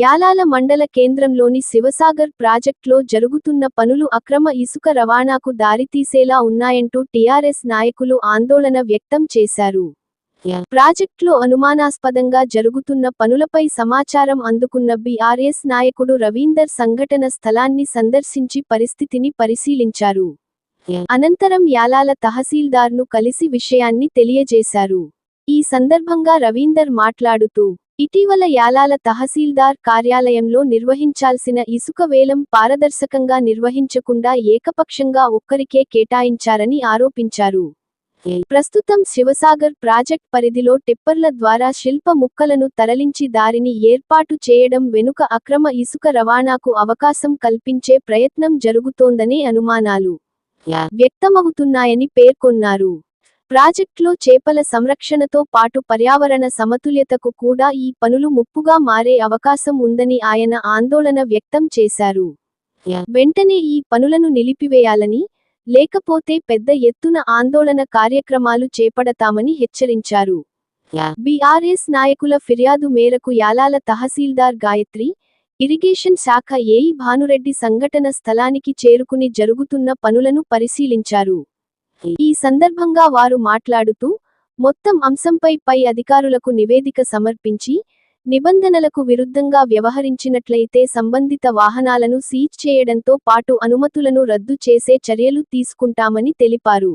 యాలాల మండల కేంద్రంలోని శివసాగర్ ప్రాజెక్టులో జరుగుతున్న పనులు అక్రమ ఇసుక రవాణాకు దారితీసేలా ఉన్నాయంటూ టీఆర్ఎస్ నాయకులు ఆందోళన వ్యక్తం చేశారు. ప్రాజెక్టులో అనుమానాస్పదంగా జరుగుతున్న పనులపై సమాచారం అందుకున్న బీఆర్ఎస్ నాయకుడు రవీందర్ సంఘటన స్థలాన్ని సందర్శించి పరిస్థితిని పరిశీలించారు. అనంతరం యాలాల తహసీల్దార్ను కలిసి విషయాన్ని తెలియజేశారు. ఈ సందర్భంగా రవీందర్ మాట్లాడుతూ, ఇటీవల యాలాల తహసీల్దార్ కార్యాలయంలో నిర్వహించాల్సిన ఇసుక వేలం పారదర్శకంగా నిర్వహించకుండా ఏకపక్షంగా ఒక్కరికే కేటాయించారని ఆరోపించారు. ప్రస్తుతం శివసాగర్ ప్రాజెక్ట్ పరిధిలో టిప్పర్ల ద్వారా శిల్ప ముక్కలను తరలించి దారిని ఏర్పాటు చేయడం వెనుక అక్రమ ఇసుక రవాణాకు అవకాశం కల్పించే ప్రయత్నం జరుగుతోందనే అనుమానాలు వ్యక్తమవుతున్నాయని పేర్కొన్నారు. ప్రాజెక్టులో చేపల సంరక్షణతో పాటు పర్యావరణ సమతుల్యతకు కూడా ఈ పనులు ముప్పుగా మారే అవకాశం ఉందని ఆయన ఆందోళన వ్యక్తం చేశారు. వెంటనే ఈ పనులను నిలిపివేయాలని, లేకపోతే పెద్ద ఎత్తున ఆందోళన కార్యక్రమాలు చేపడతామని హెచ్చరించారు. బీఆర్ఎస్ నాయకుల ఫిర్యాదు మేరకు యాలాల తహసీల్దార్ గాయత్రి, ఇరిగేషన్ శాఖ ఏఈ భానురెడ్డి సంఘటన స్థలానికి చేరుకుని జరుగుతున్న పనులను పరిశీలించారు. ఈ సందర్భంగా వారు మాట్లాడుతూ, మొత్తం అంశంపై పై అధికారులకు నివేదిక సమర్పించి, నిబంధనలకు విరుద్ధంగా వ్యవహరించినట్లయితే సంబంధిత వాహనాలను సీజ్ చేయడంతో పాటు అనుమతులను రద్దు చేసే చర్యలు తీసుకుంటామని తెలిపారు.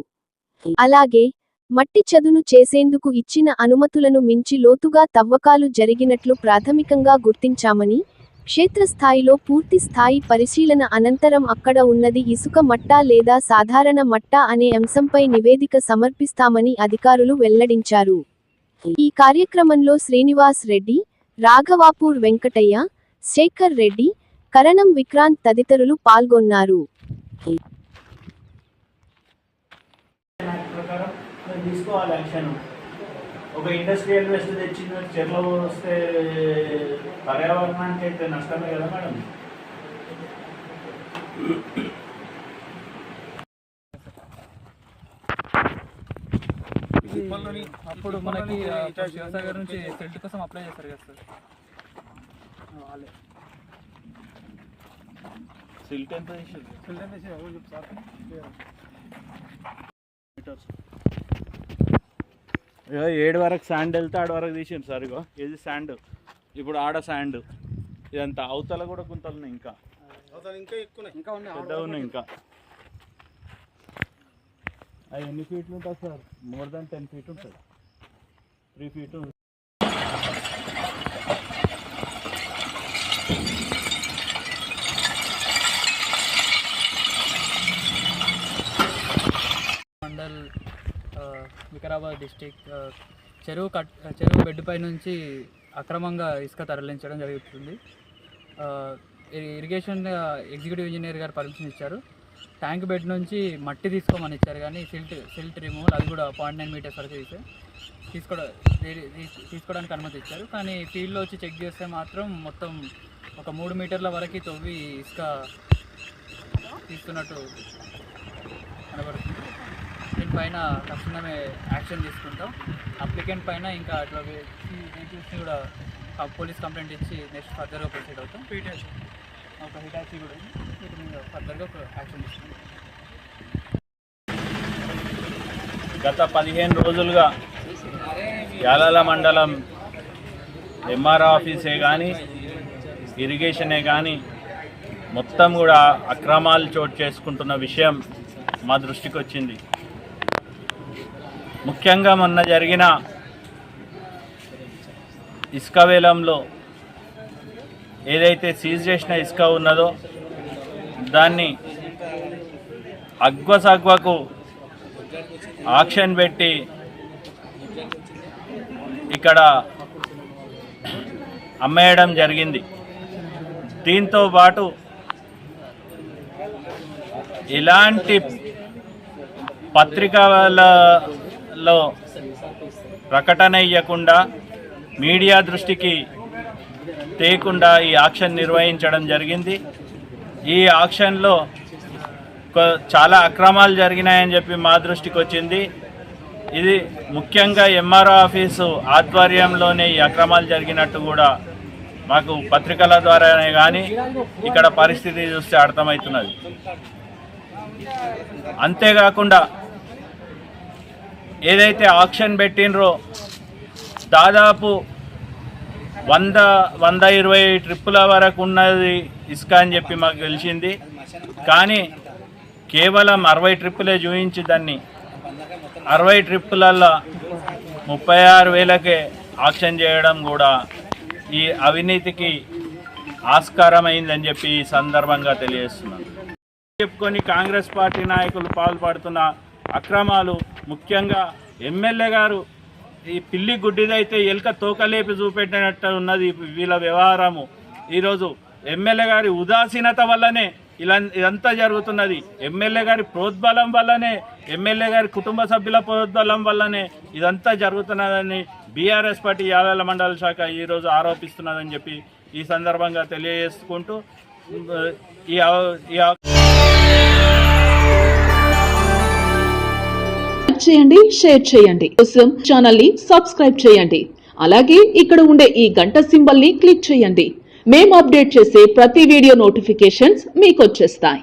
అలాగే, మట్టి చదును చేసేందుకు ఇచ్చిన అనుమతులను మించి లోతుగా తవ్వకాలు జరిగినట్లు ప్రాథమికంగా గుర్తించామని, క్షేత్రస్థాయిలో పూర్తి స్థాయి పరిశీలన అనంతరం అక్కడ ఉన్నది ఇసుక మట్టా లేదా సాధారణ మట్టా అనే అంశంపై నివేదిక సమర్పిస్తామని అధికారులు వెల్లడించారు. ఈ కార్యక్రమంలో శ్రీనివాస్ రెడ్డి, రాఘవాపూర్ వెంకటయ్య, శేఖర్ రెడ్డి, కరణం విక్రాంత్ తదితరులు పాల్గొన్నారు. ఒక ఇండస్ట్రియల్ వేస్ట్ తెచ్చిన చెర్లో వస్తే పర్యావరణానికి అయితే నష్టమే కదా మేడం. అప్పుడు మనకి శివసాగర్ నుంచి సెల్ట్ కోసం అప్లై చేస్తారు కదా సార్, వాళ్ళే సిల్ట్ ఎంత చేసి 7 వరకు శాండ్ వెళ్తే 6 వరకు తీసాను సార్. ఇగో ఇది శాండ్, ఇప్పుడు ఆడ శాండ్ ఇదంతా అవతల కూడా గుంతలు ఉన్నాయి, ఇంకా పెద్ద ఉన్నాయి. ఇంకా అది ఎన్ని ఫీట్లు ఉంటుంది సార్? మోర్ దాన్ 10 ఫీట్ ఉంటుంది, 3 ఫీట్. మండల్ వికారాబాద్ డిస్టిక్ చెరువు బెడ్డుపై నుంచి అక్రమంగా ఇసుక తరలించడం జరుగుతుంది. ఇరిగేషన్ ఎగ్జిక్యూటివ్ ఇంజనీర్ గారు పర్మిషన్ ఇచ్చారు. ట్యాంక్ బెడ్ నుంచి మట్టి తీసుకోమని ఇచ్చారు, కానీ సిల్ట్ రిమూవల్ అది కూడా 0.9 మీటర్స్ వరకు తీసుకోవడానికి అనుమతి ఇచ్చారు. కానీ ఫీల్డ్లో వచ్చి చెక్ చేస్తే మాత్రం మొత్తం ఒక 3 మీటర్ల వరకు తవ్వి ఇసుక తీస్తున్నట్టు కనబడుతుంది. దీనిపైన తక్షణమే యాక్షన్ తీసుకుంటాం. అప్లికెంట్ పైన ఇంకా అట్లా వెహికల్స్ని కూడా పోలీస్ కంప్లైంట్ ఇచ్చి నెక్స్ట్ ఫర్దర్గా ప్రొసీడ్ అవుతాం. ఒక హిటాచి కూడా వీటి మీద ఫర్దర్గా యాక్షన్ తీసుకుంటాం. గత 15 రోజులుగా యాలాల మండలం ఎంఆర్ఓ ఆఫీసే కానీ ఇరిగేషనే కానీ మొత్తం కూడా అక్రమాలు చోటు చేసుకుంటున్న విషయం మా దృష్టికి వచ్చింది. ముఖ్యంగా మొన్న జరిగిన ఇసుక వేలంలో ఏదైతే సీజ్ చేసిన ఇసుక ఉన్నదో దాన్ని అగ్వసగ్వకు ఆక్షన్ పెట్టి ఇక్కడ అమ్మేయడం జరిగింది. దీంతో పాటు ఇలాంటి పత్రికలలో ప్రకటన ఇవ్వకుండా మీడియా దృష్టికి తేకుండా ఈ ఆక్షన్ నిర్వహించడం జరిగింది. ఈ ఆక్షన్లో చాలా అక్రమాలు జరిగినాయని చెప్పి మా దృష్టికి వచ్చింది. ఇది ముఖ్యంగా ఎంఆర్ఓ ఆఫీసు ఆధ్వర్యంలోనే ఈ అక్రమాలు జరిగినట్టు కూడా మాకు పత్రికల ద్వారానే కానీ ఇక్కడ పరిస్థితి చూస్తే అర్థమవుతున్నది. అంతేకాకుండా ఏదైతే ఆక్షన్ పెట్టినరో దాదాపు 100-120 ట్రిప్పుల వరకు ఉన్నది ఇసుక అని చెప్పి మాకు తెలిసింది. కానీ కేవలం 60 ట్రిప్పులే చూపించి దాన్ని 60 ట్రిప్పులల్లో 36,000కే ఆక్షన్ చేయడం కూడా ఈ అవినీతికి ఆస్కారమైందని చెప్పి ఈ సందర్భంగా తెలియజేస్తున్నాను. చెప్పుకొని కాంగ్రెస్ పార్టీ నాయకులు పాల్పడుతున్న అక్రమాలు, ముఖ్యంగా ఎమ్మెల్యే గారు ఈ పిల్లి గుడ్డిదైతే ఎలుక తోకలేపి చూపెట్టినట్టు ఉన్నది వీళ్ళ వ్యవహారము. ఈరోజు ఎమ్మెల్యే గారి ఉదాసీనత వల్లనే ఇదంతా జరుగుతున్నది. ఎమ్మెల్యే గారి ప్రోద్బలం వల్లనే, ఎమ్మెల్యే గారి కుటుంబ సభ్యుల ప్రోద్బలం వల్లనే ఇదంతా జరుగుతున్నదని బీఆర్ఎస్ పార్టీ యాదల మండల శాఖ ఈరోజు ఆరోపిస్తున్నదని చెప్పి ఈ సందర్భంగా తెలియజేసుకుంటూ చేయండి, షేర్ చేయండి, కోసం ఛానల్ ని సబ్స్క్రైబ్ చేయండి. అలాగే ఇక్కడ ఉండే ఈ గంట సింబల్ ని క్లిక్ చేయండి. మేము అప్డేట్ చేసే ప్రతి వీడియో నోటిఫికేషన్స్ మీకు వచ్చేస్తాయి.